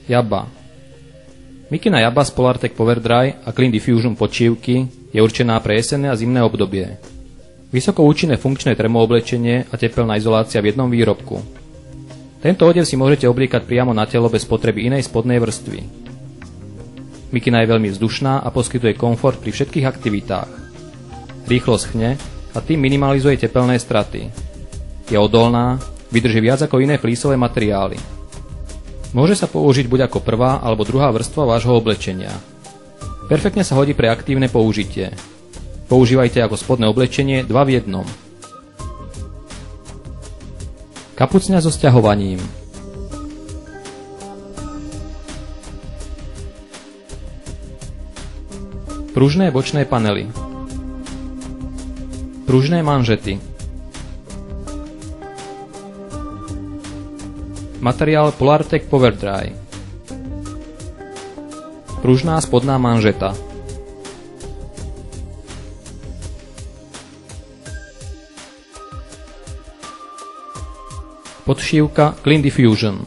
Jabba. Mikina Jabba z Polartec Powerdry a Clean Diffusion podšívky je určená pre jesenné a zimné obdobie. Vysoko účinné funkčné termooblečenie a tepelná izolácia v jednom výrobku. Tento odev si môžete obliekať priamo na telo bez potreby inej spodnej vrstvy. Mikina je veľmi vzdušná a poskytuje komfort pri všetkých aktivitách. Rýchlo schne a tým minimalizuje tepelné straty. Je odolná, vydrží viac ako iné flísové materiály. Môže sa použiť buď ako prvá alebo druhá vrstva vášho oblečenia. Perfektne sa hodí pre aktívne použitie. Používajte ako spodné oblečenie 2 v 1. Kapucňa so sťahovaním. Pružné bočné panely. Pružné manžety. Materiál Polartec Powerdry. Pružná spodná manžeta. Podšívka Clean Diffusion.